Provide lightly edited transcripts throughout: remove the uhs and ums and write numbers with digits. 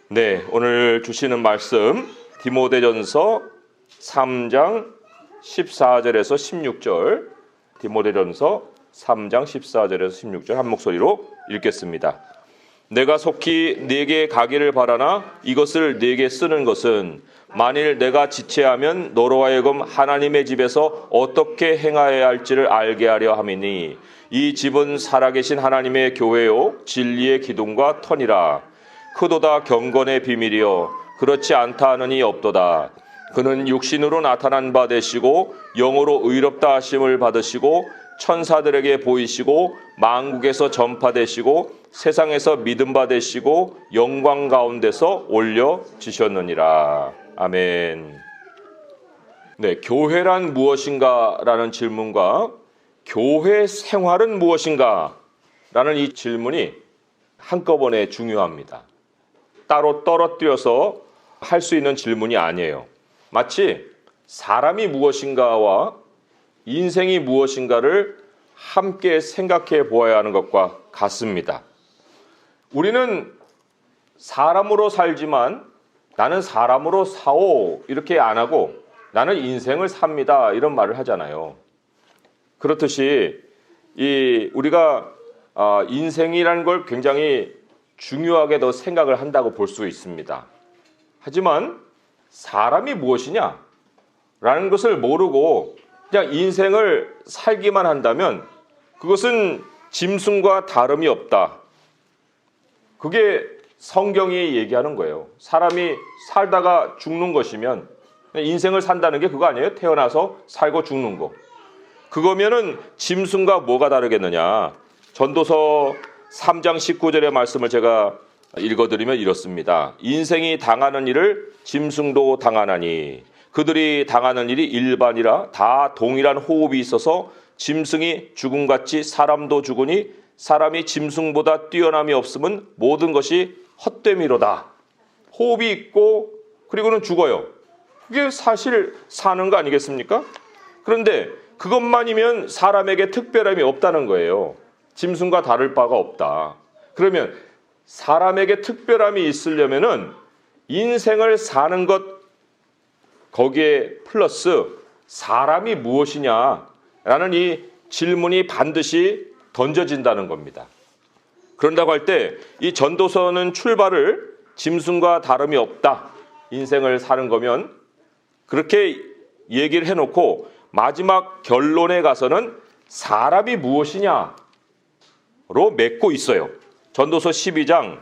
네, 오늘 주시는 말씀 디모데전서 3장 14절에서 16절, 디모데전서 3장 14절에서 16절 한 목소리로 읽겠습니다. 내가 속히 네게 가기를 바라나 이것을 네게 쓰는 것은 만일 내가 지체하면 너로 하여금 하나님의 집에서 어떻게 행하여야 할지를 알게 하려 함이니 이 집은 살아계신 하나님의 교회요 진리의 기둥과 터니라. 크도다 경건의 비밀이요 그렇지 않다 하느니 없도다. 그는 육신으로 나타난 바 되시고 영으로 의롭다 하심을 받으시고 천사들에게 보이시고 만국에서 전파되시고 세상에서 믿음 받으시고 영광 가운데서 올려지셨느니라. 아멘. 네, 교회란 무엇인가라는 질문과 교회 생활은 무엇인가라는 이 질문이 한꺼번에 중요합니다. 따로 떨어뜨려서 할 수 있는 질문이 아니에요. 마치 사람이 무엇인가와 인생이 무엇인가를 함께 생각해 보아야 하는 것과 같습니다. 우리는 사람으로 살지만 나는 사람으로 사오 이렇게 안 하고 나는 인생을 삽니다 이런 말을 하잖아요. 그렇듯이 우리가 인생이라는 걸 굉장히 중요하게 더 생각을 한다고 볼 수 있습니다. 하지만 사람이 무엇이냐 라는 것을 모르고 그냥 인생을 살기만 한다면 그것은 짐승과 다름이 없다. 그게 성경이 얘기하는 거예요. 사람이 살다가 죽는 것이면 인생을 산다는 게 그거 아니에요? 태어나서 살고 죽는 거. 그거면은 짐승과 뭐가 다르겠느냐. 전도서 3장 19절의 말씀을 제가 읽어드리면 이렇습니다. 인생이 당하는 일을 짐승도 당하나니 그들이 당하는 일이 일반이라 다 동일한 호흡이 있어서 짐승이 죽음같이 사람도 죽으니 사람이 짐승보다 뛰어남이 없으면 모든 것이 헛됨이로다. 호흡이 있고 그리고는 죽어요. 그게 사실 사는 거 아니겠습니까? 그런데 그것만이면 사람에게 특별함이 없다는 거예요. 짐승과 다를 바가 없다. 그러면 사람에게 특별함이 있으려면은 인생을 사는 것 거기에 플러스 사람이 무엇이냐라는 이 질문이 반드시 던져진다는 겁니다. 그런다고 할 때 이 전도서는 출발을 짐승과 다름이 없다. 인생을 사는 거면 그렇게 얘기를 해놓고 마지막 결론에 가서는 사람이 무엇이냐로 맺고 있어요. 전도서 12장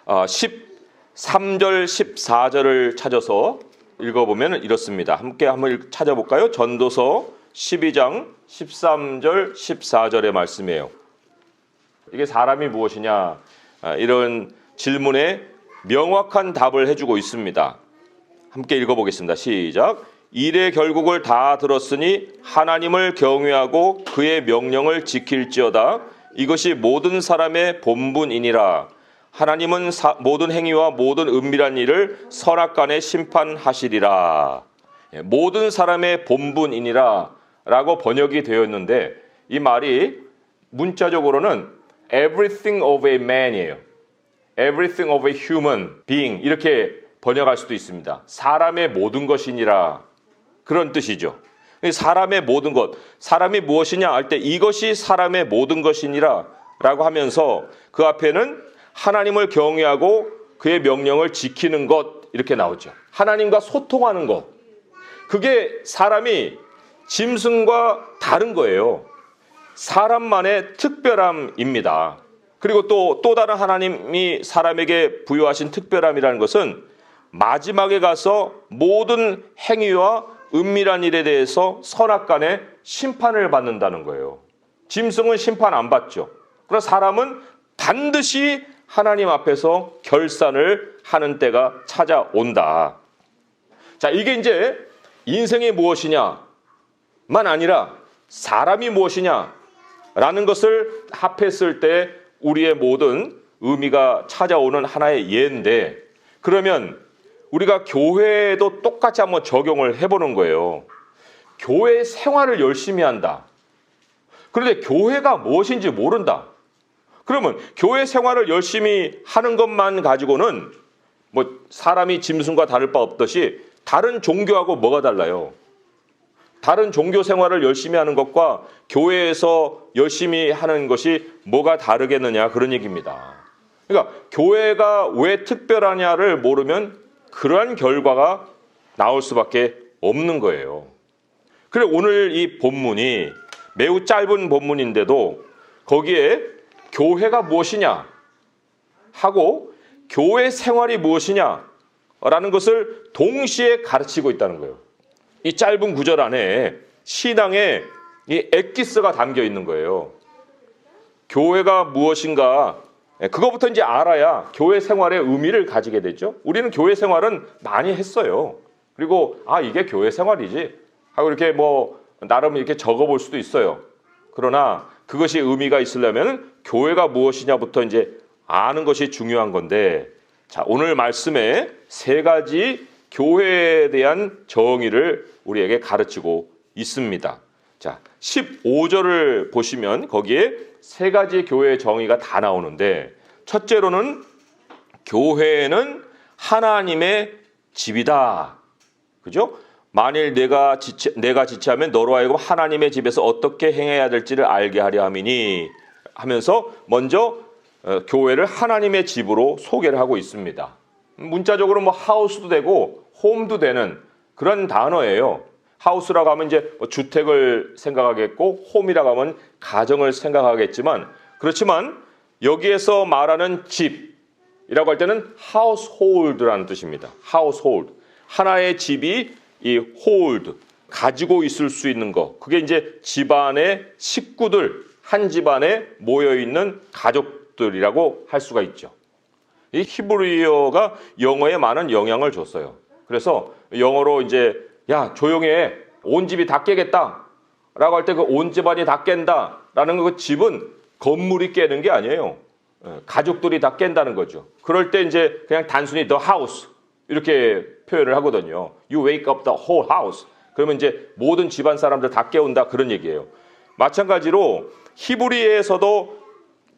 13절 14절을 찾아서 읽어보면 이렇습니다. 함께 한번 찾아볼까요? 전도서 12장 13절 14절의 말씀이에요. 이게 사람이 무엇이냐 이런 질문에 명확한 답을 해주고 있습니다. 함께 읽어보겠습니다. 시작. 일의 결국을 다 들었으니 하나님을 경외하고 그의 명령을 지킬지어다. 이것이 모든 사람의 본분이니라. 하나님은 모든 행위와 모든 은밀한 일을 선악간에 심판하시리라. 모든 사람의 본분이니라 라고 번역이 되어 있는데 이 말이 문자적으로는 everything of a man이에요. everything of a human being 이렇게 번역할 수도 있습니다. 사람의 모든 것이니라 그런 뜻이죠. 사람의 모든 것, 사람이 무엇이냐 할 때 이것이 사람의 모든 것이니라 라고 하면서 그 앞에는 하나님을 경외하고 그의 명령을 지키는 것 이렇게 나오죠. 하나님과 소통하는 것. 그게 사람이 짐승과 다른 거예요. 사람만의 특별함입니다. 그리고 또 다른 하나님이 사람에게 부여하신 특별함이라는 것은 마지막에 가서 모든 행위와 은밀한 일에 대해서 선악간에 심판을 받는다는 거예요. 짐승은 심판 안 받죠. 그러나 사람은 반드시 하나님 앞에서 결산을 하는 때가 찾아온다. 자, 이게 이제 인생이 무엇이냐만 아니라 사람이 무엇이냐라는 것을 합했을 때 우리의 모든 의미가 찾아오는 하나의 예인데 그러면 우리가 교회에도 똑같이 한번 적용을 해보는 거예요. 교회 생활을 열심히 한다. 그런데 교회가 무엇인지 모른다. 그러면 교회 생활을 열심히 하는 것만 가지고는 뭐 사람이 짐승과 다를 바 없듯이 다른 종교하고 뭐가 달라요? 다른 종교 생활을 열심히 하는 것과 교회에서 열심히 하는 것이 뭐가 다르겠느냐 그런 얘기입니다. 그러니까 교회가 왜 특별하냐를 모르면 그러한 결과가 나올 수밖에 없는 거예요. 그래 오늘 이 본문이 매우 짧은 본문인데도 거기에 교회가 무엇이냐 하고 교회 생활이 무엇이냐라는 것을 동시에 가르치고 있다는 거예요. 이 짧은 구절 안에 신앙의 이 엑기스가 담겨 있는 거예요. 교회가 무엇인가 그거부터 이제 알아야 교회 생활의 의미를 가지게 되죠. 우리는 교회 생활은 많이 했어요. 그리고 이게 교회 생활이지 하고 이렇게 뭐 나름 이렇게 적어볼 수도 있어요. 그러나 그것이 의미가 있으려면 교회가 무엇이냐부터 이제 아는 것이 중요한 건데, 자 오늘 말씀에 세 가지 교회에 대한 정의를 우리에게 가르치고 있습니다. 자 15절을 보시면 거기에 세 가지 교회의 정의가 다 나오는데, 첫째로는 교회는 하나님의 집이다. 그죠? 만일 내가 지체하면 너로 하여금 하나님의 집에서 어떻게 행해야 될지를 알게 하려 함이니 하면서 먼저 교회를 하나님의 집으로 소개를 하고 있습니다. 문자적으로 뭐 하우스도 되고 홈도 되는 그런 단어예요. 하우스라고 하면 이제 주택을 생각하겠고 홈이라고 하면 가정을 생각하겠지만, 그렇지만 여기에서 말하는 집이라고 할 때는 하우스홀드라는 뜻입니다. 하우스홀드. 하나의 집이 이 홀드, 가지고 있을 수 있는 거. 그게 이제 집안의 식구들, 한 집안에 모여있는 가족들이라고 할 수가 있죠. 이 히브리어가 영어에 많은 영향을 줬어요. 그래서 영어로 이제 야 조용해 온 집이 다 깨겠다 라고 할 때 그 온 집안이 다 깬다 라는 그 집은 건물이 깨는 게 아니에요. 가족들이 다 깬다는 거죠. 그럴 때 이제 그냥 단순히 the house 이렇게 표현을 하거든요. You wake up the whole house. 그러면 이제 모든 집안 사람들 다 깨운다 그런 얘기예요. 마찬가지로 히브리에서도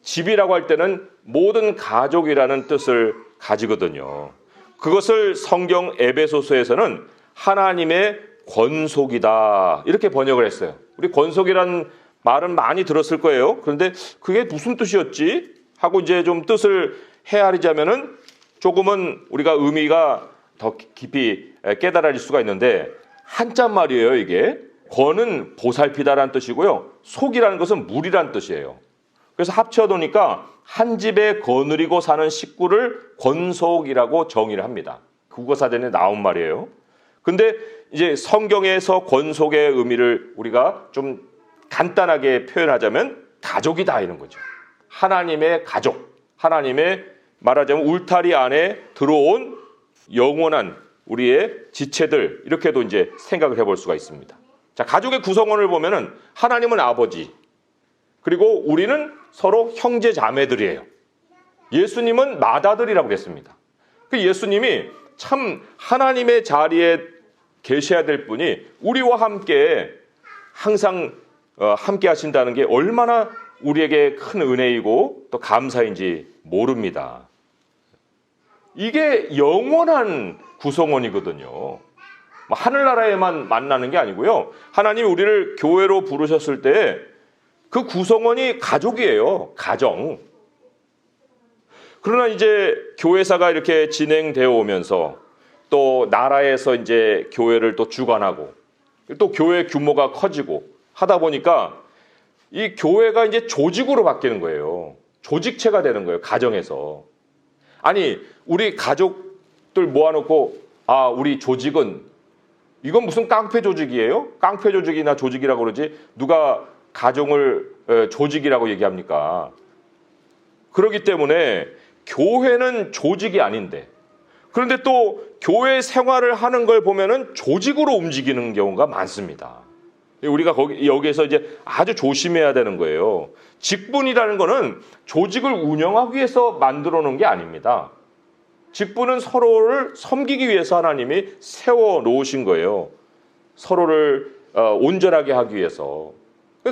집이라고 할 때는 모든 가족이라는 뜻을 가지거든요. 그것을 성경 에베소서에서는 하나님의 권속이다 이렇게 번역을 했어요. 우리 권속이라는 말은 많이 들었을 거예요. 그런데 그게 무슨 뜻이었지? 하고 이제 좀 뜻을 헤아리자면은 조금은 우리가 의미가 더 깊이 깨달아질 수가 있는데, 한자 말이에요. 이게 권은 보살피다라는 뜻이고요. 속이라는 것은 물이라는 뜻이에요. 그래서 합쳐놓으니까 한 집에 거느리고 사는 식구를 권속이라고 정의를 합니다. 국어사전에 나온 말이에요. 근데 이제 성경에서 권속의 의미를 우리가 좀 간단하게 표현하자면 가족이다 이런 거죠. 하나님의 가족, 하나님의 말하자면 울타리 안에 들어온 영원한 우리의 지체들, 이렇게도 이제 생각을 해볼 수가 있습니다. 자, 가족의 구성원을 보면은 하나님은 아버지, 그리고 우리는 서로 형제 자매들이에요. 예수님은 맏아들이라고 그랬습니다. 그 예수님이 참 하나님의 자리에 계셔야 될 분이 우리와 함께 항상 함께 하신다는 게 얼마나 우리에게 큰 은혜이고 또 감사인지 모릅니다. 이게 영원한 구성원이거든요. 하늘나라에만 만나는 게 아니고요. 하나님이 우리를 교회로 부르셨을 때 그 구성원이 가족이에요. 가정. 그러나 이제 교회사가 이렇게 진행되어 오면서 또 나라에서 이제 교회를 또 주관하고 또 교회 규모가 커지고 하다 보니까 이 교회가 이제 조직으로 바뀌는 거예요. 조직체가 되는 거예요. 가정에서. 아니 우리 가족들 모아놓고 우리 조직은 이건 무슨 깡패 조직이에요? 깡패 조직이나 조직이라고 그러지 누가 가정을 조직이라고 얘기합니까? 그렇기 때문에 교회는 조직이 아닌데, 그런데 또 교회 생활을 하는 걸 보면은 조직으로 움직이는 경우가 많습니다. 우리가 여기에서 이제 아주 조심해야 되는 거예요. 직분이라는 거는 조직을 운영하기 위해서 만들어 놓은 게 아닙니다. 직분은 서로를 섬기기 위해서 하나님이 세워 놓으신 거예요. 서로를 온전하게 하기 위해서.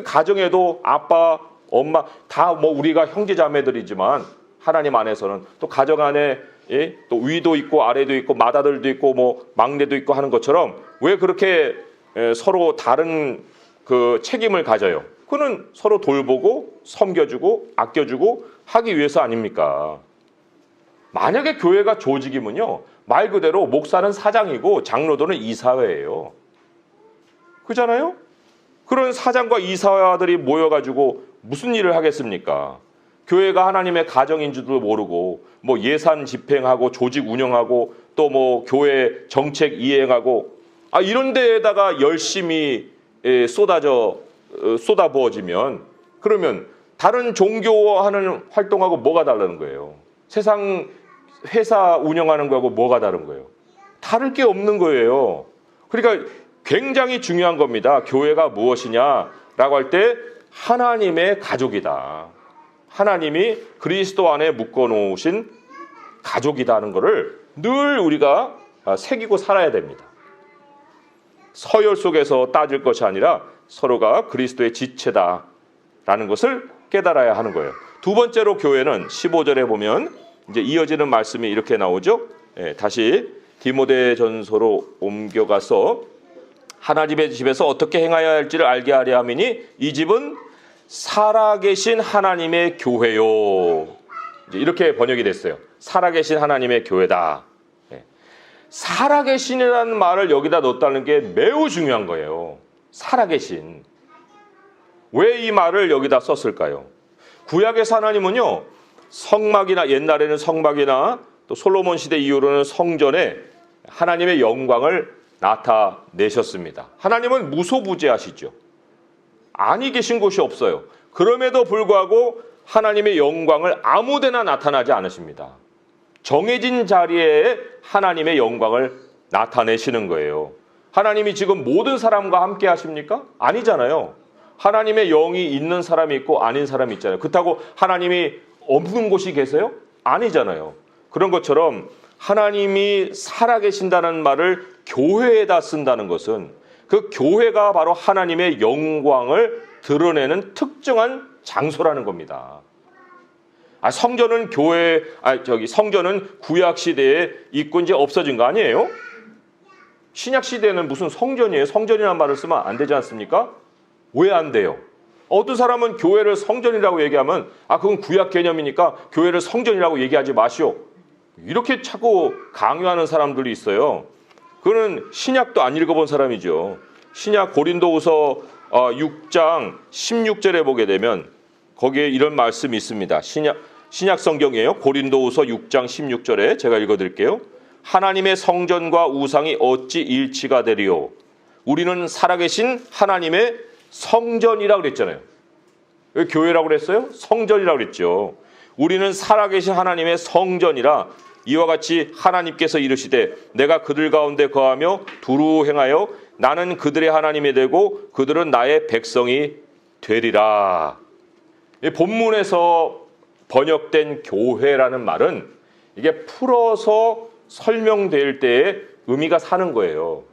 가정에도 아빠, 엄마 다 뭐 우리가 형제 자매들이지만 하나님 안에서는 또 가정 안에 또 위도 있고 아래도 있고 맏아들도 있고 뭐 막내도 있고 하는 것처럼 왜 그렇게 서로 다른 그 책임을 가져요? 그는 서로 돌보고 섬겨주고 아껴주고 하기 위해서 아닙니까? 만약에 교회가 조직이면요, 말 그대로 목사는 사장이고 장로들은 이사회예요. 그잖아요? 그런 사장과 이사회들이 모여가지고 무슨 일을 하겠습니까? 교회가 하나님의 가정인 줄도 모르고 뭐 예산 집행하고 조직 운영하고 또 뭐 교회 정책 이행하고 이런 데에다가 열심히 쏟아부어지면 그러면 다른 종교하는 활동하고 뭐가 다르는 거예요? 세상 회사 운영하는 거하고 뭐가 다른 거예요? 다를 게 없는 거예요. 그러니까 굉장히 중요한 겁니다. 교회가 무엇이냐라고 할 때 하나님의 가족이다. 하나님이 그리스도 안에 묶어놓으신 가족이다 하는 것을 늘 우리가 새기고 살아야 됩니다. 서열 속에서 따질 것이 아니라 서로가 그리스도의 지체다라는 것을 깨달아야 하는 거예요. 두 번째로 교회는 15절에 보면 이제 이어지는 말씀이 이렇게 나오죠. 다시 디모데전서로 옮겨가서 하나님의 집에서 어떻게 행하여야 할지를 알게 하려 함이니 이 집은 살아계신 하나님의 교회요. 이렇게 번역이 됐어요. 살아계신 하나님의 교회다. 살아계신이라는 말을 여기다 넣었다는 게 매우 중요한 거예요. 살아계신. 왜 이 말을 여기다 썼을까요? 구약의 하나님은요, 성막이나 옛날에는 성막이나 또 솔로몬 시대 이후로는 성전에 하나님의 영광을 나타내셨습니다. 하나님은 무소부재하시죠. 아니 계신 곳이 없어요. 그럼에도 불구하고 하나님의 영광을 아무데나 나타나지 않으십니다. 정해진 자리에 하나님의 영광을 나타내시는 거예요. 하나님이 지금 모든 사람과 함께 하십니까? 아니잖아요. 하나님의 영이 있는 사람이 있고 아닌 사람이 있잖아요. 그렇다고 하나님이 없는 곳이 계세요? 아니잖아요. 그런 것처럼 하나님이 살아계신다는 말을 교회에다 쓴다는 것은 그 교회가 바로 하나님의 영광을 드러내는 특정한 장소라는 겁니다. 성전은 성전은 구약 시대에 있고 이제 없어진 거 아니에요? 신약 시대에는 무슨 성전이에요? 성전이라는 말을 쓰면 안 되지 않습니까? 왜 안 돼요? 어떤 사람은 교회를 성전이라고 얘기하면 그건 구약 개념이니까 교회를 성전이라고 얘기하지 마시오. 이렇게 자꾸 강요하는 사람들이 있어요. 그거는 신약도 안 읽어본 사람이죠. 신약 고린도후서 6장 16절에 보게 되면 거기에 이런 말씀이 있습니다. 신약 성경이에요. 고린도후서 6장 16절에 제가 읽어드릴게요. 하나님의 성전과 우상이 어찌 일치가 되리요? 우리는 살아계신 하나님의 성전이라고 그랬잖아요. 왜 교회라고 그랬어요? 성전이라고 그랬죠. 우리는 살아계신 하나님의 성전이라 이와 같이 하나님께서 이르시되 내가 그들 가운데 거하며 두루 행하여 나는 그들의 하나님이 되고 그들은 나의 백성이 되리라. 이 본문에서 번역된 교회라는 말은 이게 풀어서 설명될 때에 의미가 사는 거예요.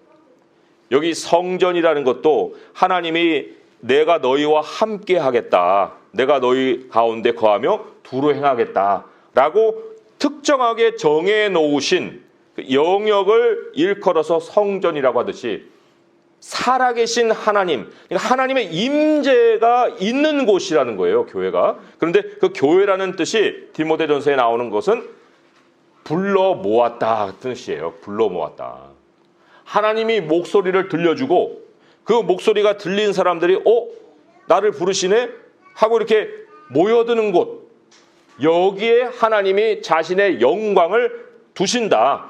여기 성전이라는 것도 하나님이 내가 너희와 함께 하겠다. 내가 너희 가운데 거하며 두루 행하겠다라고 특정하게 정해 놓으신 영역을 일컬어서 성전이라고 하듯이 살아계신 하나님, 그러니까 하나님의 임재가 있는 곳이라는 거예요, 교회가. 그런데 그 교회라는 뜻이 디모데전서에 나오는 것은 불러 모았다 뜻이에요. 불러 모았다. 하나님이 목소리를 들려주고 그 목소리가 들린 사람들이 나를 부르시네? 하고 이렇게 모여드는 곳. 여기에 하나님이 자신의 영광을 두신다.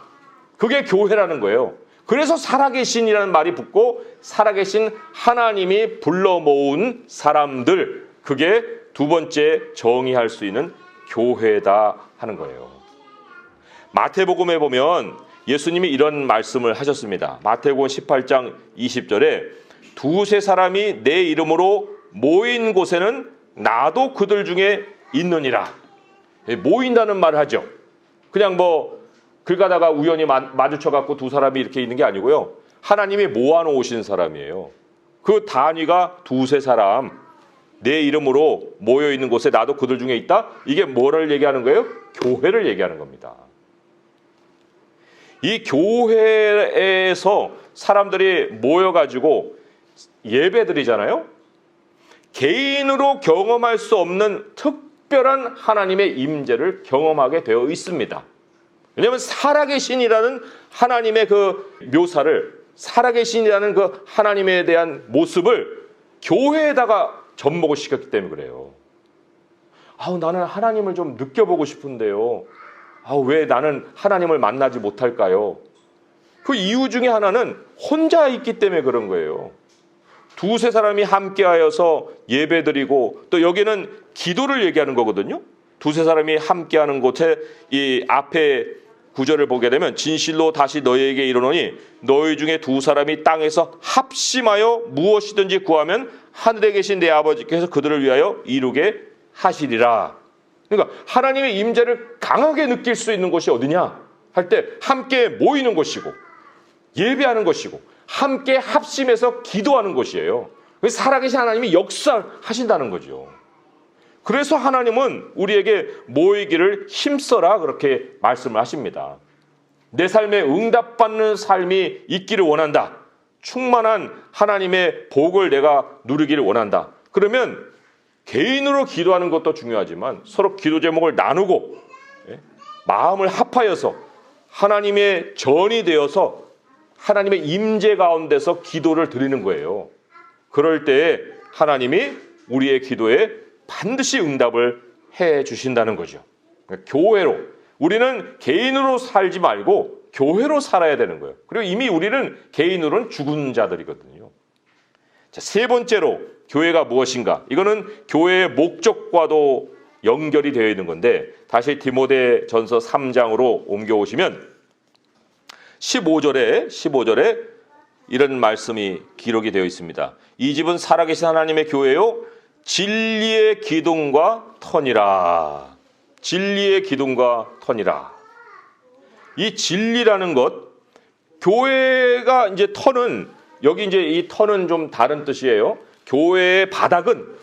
그게 교회라는 거예요. 그래서 살아계신이라는 말이 붙고 살아계신 하나님이 불러 모은 사람들, 그게 두 번째 정의할 수 있는 교회다 하는 거예요. 마태복음에 보면 예수님이 이런 말씀을 하셨습니다. 마태복음 18장 20절에 두세 사람이 내 이름으로 모인 곳에는 나도 그들 중에 있느니라. 모인다는 말을 하죠. 그냥 길 가다가 우연히 마주쳐갖고 두 사람이 이렇게 있는 게 아니고요. 하나님이 모아놓으신 사람이에요. 그 단위가 두세 사람. 내 이름으로 모여 있는 곳에 나도 그들 중에 있다. 이게 뭐를 얘기하는 거예요? 교회를 얘기하는 겁니다. 이 교회에서 사람들이 모여가지고 예배드리잖아요. 개인으로 경험할 수 없는 특별한 하나님의 임재를 경험하게 되어 있습니다. 왜냐하면 살아계신이라는 하나님의 그 묘사를, 살아계신이라는 그 하나님에 대한 모습을 교회에다가 접목을 시켰기 때문에 그래요. 나는 하나님을 좀 느껴보고 싶은데요. 왜 나는 하나님을 만나지 못할까요? 그 이유 중에 하나는 혼자 있기 때문에 그런 거예요. 두세 사람이 함께하여서 예배드리고, 또 여기는 기도를 얘기하는 거거든요. 두세 사람이 함께하는 곳에 이 앞에 구절을 보게 되면 진실로 다시 너희에게 이르노니 너희 중에 두 사람이 땅에서 합심하여 무엇이든지 구하면 하늘에 계신 내 아버지께서 그들을 위하여 이루게 하시리라. 그러니까 하나님의 임재를 강하게 느낄 수 있는 곳이 어디냐 할 때 함께 모이는 곳이고 예배하는 것이고 함께 합심해서 기도하는 곳이에요. 살아계신 하나님이 역사하신다는 거죠. 그래서 하나님은 우리에게 모이기를 힘써라 그렇게 말씀을 하십니다. 내 삶에 응답받는 삶이 있기를 원한다. 충만한 하나님의 복을 내가 누리기를 원한다. 그러면 개인으로 기도하는 것도 중요하지만 서로 기도 제목을 나누고 마음을 합하여서 하나님의 전이 되어서 하나님의 임재 가운데서 기도를 드리는 거예요. 그럴 때 하나님이 우리의 기도에 반드시 응답을 해 주신다는 거죠. 그러니까 교회로, 우리는 개인으로 살지 말고 교회로 살아야 되는 거예요. 그리고 이미 우리는 개인으로는 죽은 자들이거든요. 자, 세 번째로 교회가 무엇인가? 이거는 교회의 목적과도 연결이 되어 있는 건데 다시 디모데전서 3장으로 옮겨오시면 15절에 이런 말씀이 기록이 되어 있습니다. 이 집은 살아계신 하나님의 교회요 진리의 기둥과 터니라. 진리의 기둥과 터니라. 이 진리라는 것, 교회가 이제 터는, 여기 이제 이 터는 좀 다른 뜻이에요. 교회의 바닥은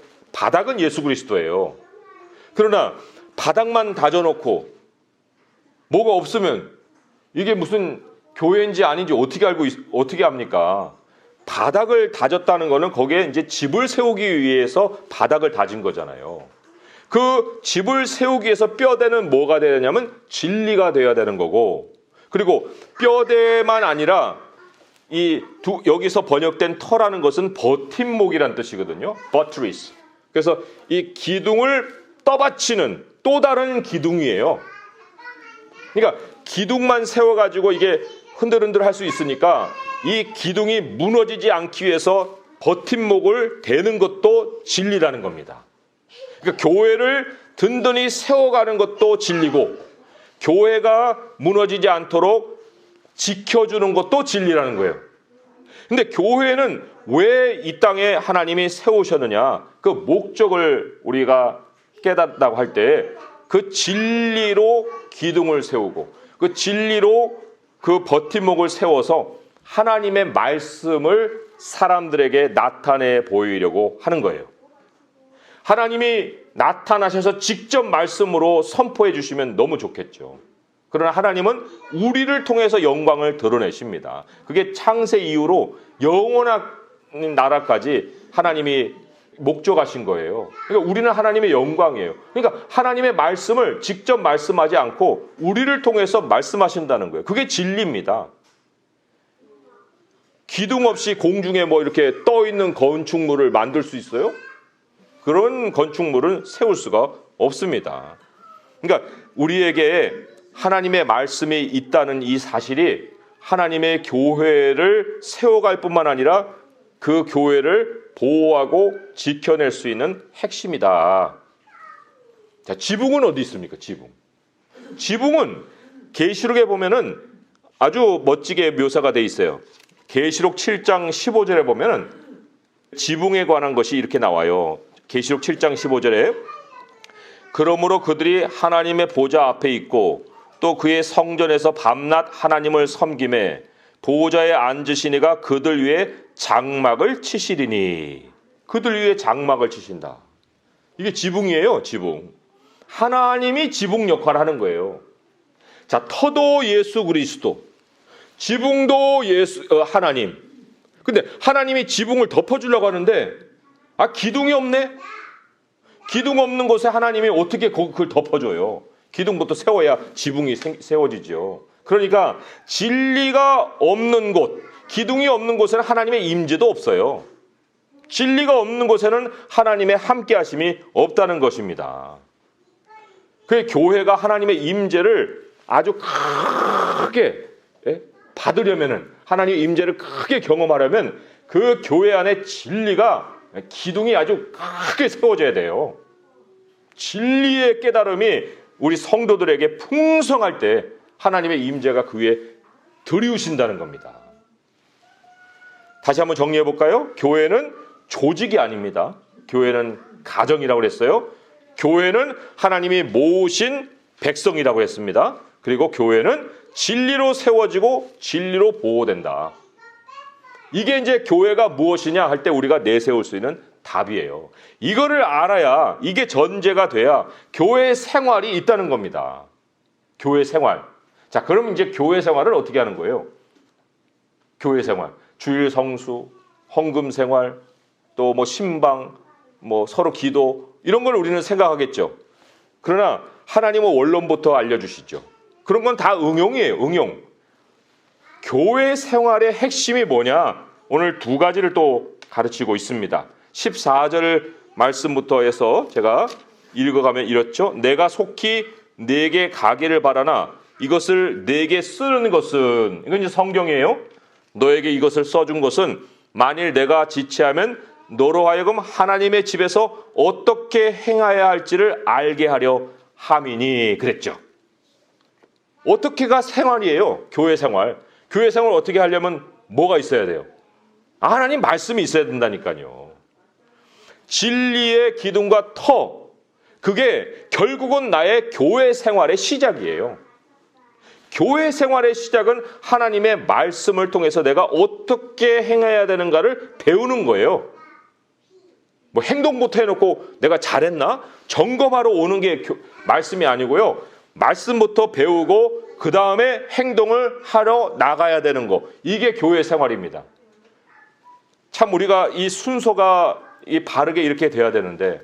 예수 그리스도예요. 그러나 바닥만 다져놓고 뭐가 없으면 이게 무슨 교회인지 아닌지 어떻게 합니까? 바닥을 다졌다는 거는 거기에 이제 집을 세우기 위해서 바닥을 다진 거잖아요. 그 집을 세우기 위해서 뼈대는 뭐가 되야 되냐면 진리가 되어야 되는 거고, 그리고 뼈대만 아니라 여기서 번역된 터라는 것은 버팀목이란 뜻이거든요. buttress. 그래서 이 기둥을 떠받치는 또 다른 기둥이에요. 그러니까 기둥만 세워가지고 이게 흔들흔들 할 수 있으니까 이 기둥이 무너지지 않기 위해서 버팀목을 대는 것도 진리라는 겁니다. 그러니까 교회를 든든히 세워가는 것도 진리고 교회가 무너지지 않도록 지켜주는 것도 진리라는 거예요. 근데 교회는 왜 이 땅에 하나님이 세우셨느냐, 그 목적을 우리가 깨닫다고 할 때 그 진리로 기둥을 세우고 그 진리로 그 버팀목을 세워서 하나님의 말씀을 사람들에게 나타내 보이려고 하는 거예요. 하나님이 나타나셔서 직접 말씀으로 선포해 주시면 너무 좋겠죠. 그러나 하나님은 우리를 통해서 영광을 드러내십니다. 그게 창세 이후로 영원한 나라까지 하나님이 목적하신 거예요. 그러니까 우리는 하나님의 영광이에요. 그러니까 하나님의 말씀을 직접 말씀하지 않고 우리를 통해서 말씀하신다는 거예요. 그게 진리입니다. 기둥 없이 공중에 뭐 이렇게 떠 있는 건축물을 만들 수 있어요? 그런 건축물은 세울 수가 없습니다. 그러니까 우리에게 하나님의 말씀이 있다는 이 사실이 하나님의 교회를 세워갈 뿐만 아니라 그 교회를 보호하고 지켜낼 수 있는 핵심이다. 자, 지붕은 어디 있습니까? 지붕은 계시록에 보면은 아주 멋지게 묘사가 돼 있어요. 계시록 7장 15절에 보면은 지붕에 관한 것이 이렇게 나와요. 계시록 7장 15절에 그러므로 그들이 하나님의 보좌 앞에 있고 또 그의 성전에서 밤낮 하나님을 섬김에 보호자에 앉으신 이가 그들 위에 장막을 치시리니. 그들 위에 장막을 치신다. 이게 지붕이에요, 지붕. 하나님이 지붕 역할을 하는 거예요. 자, 터도 예수 그리스도, 지붕도 하나님. 근데 하나님이 지붕을 덮어주려고 하는데 기둥이 없네? 기둥 없는 곳에 하나님이 어떻게 그걸 덮어줘요? 기둥부터 세워야 지붕이 세워지죠. 그러니까 진리가 없는 곳, 기둥이 없는 곳에는 하나님의 임재도 없어요. 진리가 없는 곳에는 하나님의 함께하심이 없다는 것입니다. 그 교회가 하나님의 임재를 아주 크게 받으려면은, 하나님의 임재를 크게 경험하려면 그 교회 안에 진리가, 기둥이 아주 크게 세워져야 돼요. 진리의 깨달음이 우리 성도들에게 풍성할 때 하나님의 임재가 그 위에 들이우신다는 겁니다. 다시 한번 정리해 볼까요? 교회는 조직이 아닙니다. 교회는 가정이라고 그랬어요. 교회는 하나님이 모으신 백성이라고 했습니다. 그리고 교회는 진리로 세워지고 진리로 보호된다. 이게 이제 교회가 무엇이냐 할 때 우리가 내세울 수 있는 답이에요. 이거를 알아야, 이게 전제가 돼야 교회 생활이 있다는 겁니다. 교회 생활. 자, 그럼 이제 교회 생활을 어떻게 하는 거예요? 교회 생활. 주일 성수, 헌금 생활, 또 뭐 신방, 뭐 서로 기도, 이런 걸 우리는 생각하겠죠. 그러나 하나님은 원론부터 알려주시죠. 그런 건 다 응용이에요. 응용. 교회 생활의 핵심이 뭐냐? 오늘 두 가지를 또 가르치고 있습니다. 14절 말씀부터 해서 제가 읽어가면 이렇죠. 내가 속히 내게 가기를 바라나 이것을 내게 쓰는 것은, 이건 이제 성경이에요. 너에게 이것을 써준 것은 만일 내가 지체하면 너로 하여금 하나님의 집에서 어떻게 행하여야 할지를 알게 하려 함이니 그랬죠. 어떻게가 생활이에요. 교회 생활. 교회 생활을 어떻게 하려면 뭐가 있어야 돼요? 하나님 말씀이 있어야 된다니까요. 진리의 기둥과 터, 그게 결국은 나의 교회 생활의 시작이에요. 교회 생활의 시작은 하나님의 말씀을 통해서 내가 어떻게 행해야 되는가를 배우는 거예요. 뭐 행동부터 해놓고 내가 잘했나? 점검하러 오는 게 말씀이 아니고요. 말씀부터 배우고 그 다음에 행동을 하러 나가야 되는 거. 이게 교회 생활입니다. 참 우리가 이 순서가 바르게 이렇게 돼야 되는데,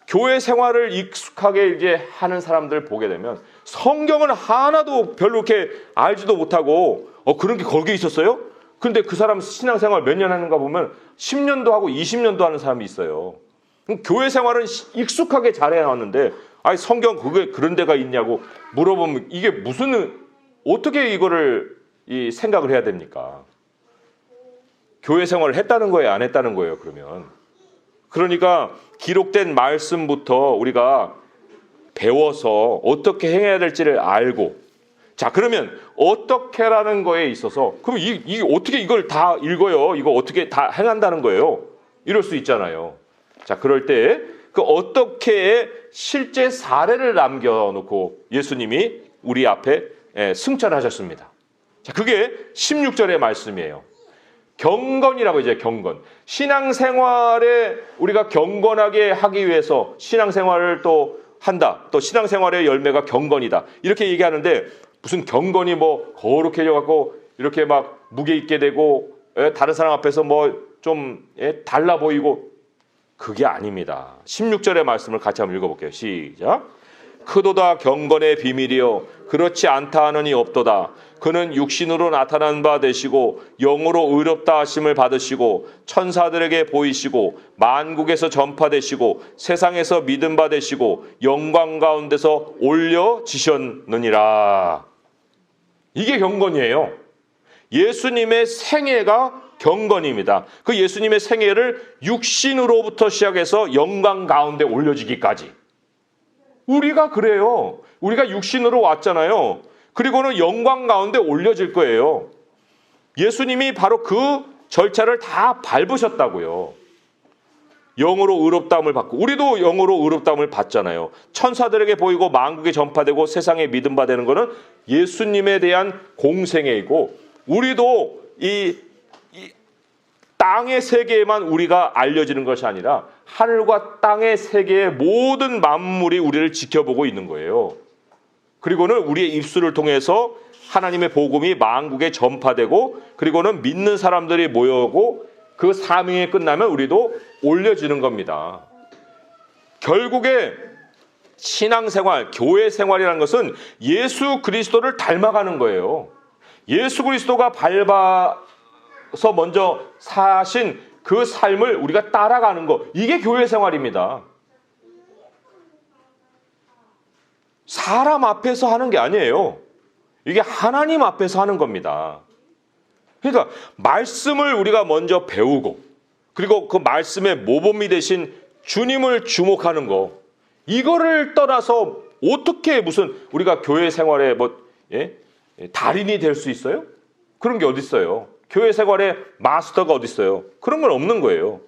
교회 생활을 익숙하게 이제 하는 사람들 보게 되면 성경은 하나도 별로 이렇게 알지도 못하고 그런 게 거기에 있었어요? 근데 그 사람 신앙생활 몇 년 하는가 보면 10년도 하고 20년도 하는 사람이 있어요. 교회 생활은 익숙하게 잘해왔는데 성경 그게 그런 데가 있냐고 물어보면 이게 어떻게 이거를 생각을 해야 됩니까? 교회 생활을 했다는 거예요, 안 했다는 거예요, 그러면? 그러니까 기록된 말씀부터 우리가 배워서 어떻게 행해야 될지를 알고, 자, 그러면 어떻게라는 거에 있어서 그럼 이게 어떻게 이걸 다 읽어요? 이거 어떻게 다 행한다는 거예요? 이럴 수 있잖아요. 자, 그럴 때 그 어떻게의 실제 사례를 남겨놓고 예수님이 우리 앞에 승천하셨습니다. 자, 그게 16절의 말씀이에요. 경건이라고 이제 경건. 신앙생활에 우리가 경건하게 하기 위해서 신앙생활을 또 한다. 또 신앙생활의 열매가 경건이다. 이렇게 얘기하는데 무슨 경건이 뭐 거룩해져 갖고 이렇게 막 무게 있게 되고 다른 사람 앞에서 뭐 좀 달라 보이고, 그게 아닙니다. 16절의 말씀을 같이 한번 읽어볼게요. 시작. 크도다 경건의 비밀이요 그렇지 않다 하느니 없도다. 그는 육신으로 나타난 바 되시고 영으로 의롭다 하심을 받으시고 천사들에게 보이시고 만국에서 전파되시고 세상에서 믿음 바 되시고 영광 가운데서 올려지셨느니라. 이게 경건이에요. 예수님의 생애가 경건입니다. 그 예수님의 생애를 육신으로부터 시작해서 영광 가운데 올려지기까지. 우리가 그래요. 우리가 육신으로 왔잖아요. 그리고는 영광 가운데 올려질 거예요. 예수님이 바로 그 절차를 다 밟으셨다고요. 영으로 의롭다함을 받고, 우리도 영으로 의롭다함을 받잖아요. 천사들에게 보이고 만국에 전파되고 세상에 믿음 받는 거는 예수님에 대한 공생애이고, 우리도 이 땅의 세계에만 우리가 알려지는 것이 아니라 하늘과 땅의 세계의 모든 만물이 우리를 지켜보고 있는 거예요. 그리고는 우리의 입술을 통해서 하나님의 복음이 만국에 전파되고, 그리고는 믿는 사람들이 모여오고, 그 사명이 끝나면 우리도 올려지는 겁니다. 결국에 신앙생활, 교회 생활이라는 것은 예수 그리스도를 닮아가는 거예요. 예수 그리스도가 밟아서 먼저 사신 그 삶을 우리가 따라가는 거, 이게 교회 생활입니다. 사람 앞에서 하는 게 아니에요. 이게 하나님 앞에서 하는 겁니다. 그러니까 말씀을 우리가 먼저 배우고, 그리고 그 말씀의 모범이 되신 주님을 주목하는 거, 이거를 떠나서 어떻게 무슨 우리가 교회 생활에 달인이 될 수 있어요? 그런 게 어디 있어요? 교회 생활에 마스터가 어디 있어요? 그런 건 없는 거예요.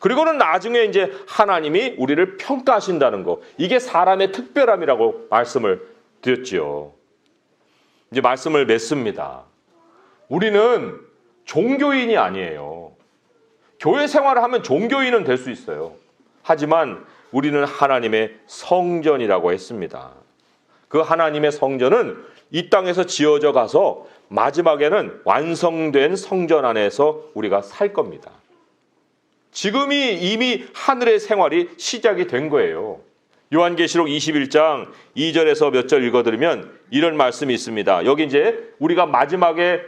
그리고는 나중에 이제 하나님이 우리를 평가하신다는 거, 이게 사람의 특별함이라고 말씀을 드렸지요. 이제 말씀을 맺습니다. 우리는 종교인이 아니에요. 교회 생활을 하면 종교인은 될 수 있어요. 하지만 우리는 하나님의 성전이라고 했습니다. 그 하나님의 성전은 이 땅에서 지어져 가서 마지막에는 완성된 성전 안에서 우리가 살 겁니다. 지금이 이미 하늘의 생활이 시작이 된 거예요. 요한계시록 21장 2절에서 몇 절 읽어드리면 이런 말씀이 있습니다. 여기 이제 우리가 마지막에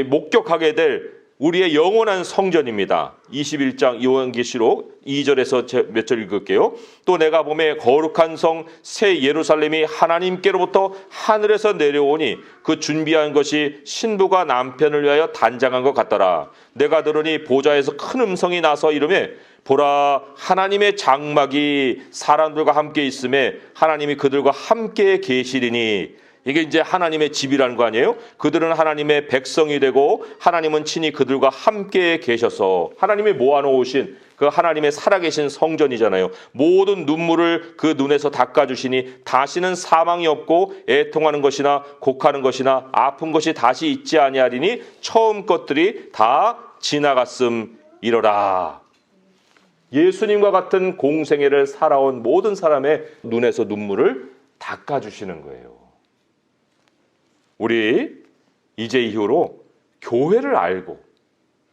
목격하게 될 우리의 영원한 성전입니다. 21장 요한계시록 2절에서 몇 절 읽을게요. 또 내가 보매 거룩한 성 새 예루살렘이 하나님께로부터 하늘에서 내려오니 그 준비한 것이 신부가 남편을 위하여 단장한 것 같더라. 내가 들으니 보좌에서 큰 음성이 나서 이르매 보라, 하나님의 장막이 사람들과 함께 있음에 하나님이 그들과 함께 계시리니. 이게 이제 하나님의 집이라는 거 아니에요? 그들은 하나님의 백성이 되고 하나님은 친히 그들과 함께 계셔서, 하나님이 모아놓으신 그 하나님의 살아계신 성전이잖아요. 모든 눈물을 그 눈에서 닦아주시니 다시는 사망이 없고 애통하는 것이나 곡하는 것이나 아픈 것이 다시 있지 아니하리니 처음 것들이 다 지나갔음이로라. 예수님과 같은 공생애를 살아온 모든 사람의 눈에서 눈물을 닦아주시는 거예요. 우리 이제 이후로 교회를 알고,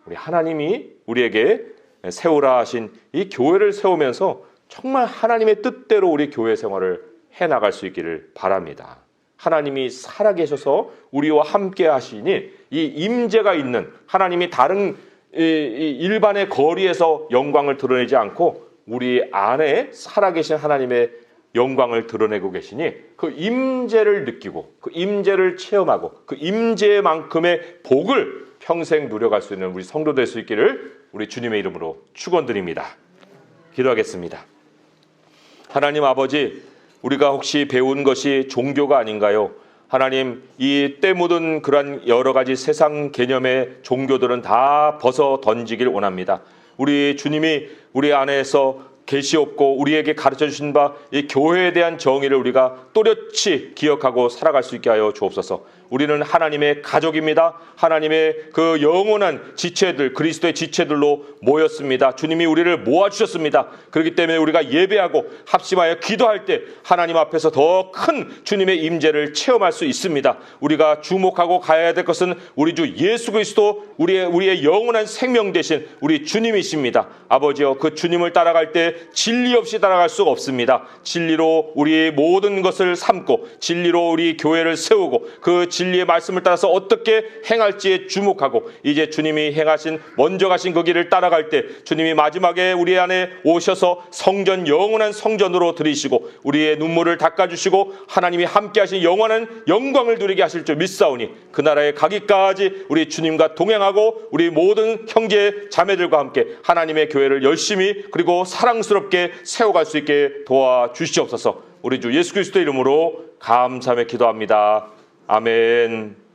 우리 하나님이 우리에게 세우라 하신 이 교회를 세우면서 정말 하나님의 뜻대로 우리 교회 생활을 해나갈 수 있기를 바랍니다. 하나님이 살아계셔서 우리와 함께 하시니 이 임재가 있는 하나님이 다른 일반의 거리에서 영광을 드러내지 않고 우리 안에 살아계신 하나님의 영광을 드러내고 계시니 그 임재를 느끼고 그 임재를 체험하고 그 임재만큼의 복을 평생 누려갈 수 있는 우리 성도 될 수 있기를 우리 주님의 이름으로 축원드립니다. 기도하겠습니다. 하나님 아버지, 우리가 혹시 배운 것이 종교가 아닌가요? 하나님, 이 때 묻은 그런 여러 가지 세상 개념의 종교들은 다 벗어 던지길 원합니다. 우리 주님이 우리 안에서 계시옵고 우리에게 가르쳐 주신 바 이 교회에 대한 정의를 우리가 또렷이 기억하고 살아갈 수 있게 하여 주옵소서. 우리는 하나님의 가족입니다. 하나님의 그 영원한 지체들, 그리스도의 지체들로 모였습니다. 주님이 우리를 모아주셨습니다. 그렇기 때문에 우리가 예배하고 합심하여 기도할 때 하나님 앞에서 더 큰 주님의 임재를 체험할 수 있습니다. 우리가 주목하고 가야 될 것은 우리 주 예수 그리스도, 우리의 영원한 생명 되신 우리 주님이십니다. 아버지여, 그 주님을 따라갈 때 진리 없이 따라갈 수가 없습니다. 진리로 우리의 모든 것을 삼고 진리로 우리 교회를 세우고 그 진리의 말씀을 따라서 어떻게 행할지에 주목하고 이제 주님이 행하신 먼저 가신 그 길을 따라갈 때 주님이 마지막에 우리 안에 오셔서 성전, 영원한 성전으로 들이시고 우리의 눈물을 닦아주시고 하나님이 함께 하신 영원한 영광을 누리게 하실 줄 믿사오니 그 나라에 가기까지 우리 주님과 동행하고 우리 모든 형제 자매들과 함께 하나님의 교회를 열심히 그리고 사랑스럽게 세워갈 수 있게 도와주시옵소서. 우리 주 예수 그리스도 이름으로 감사하며 기도합니다. 아멘.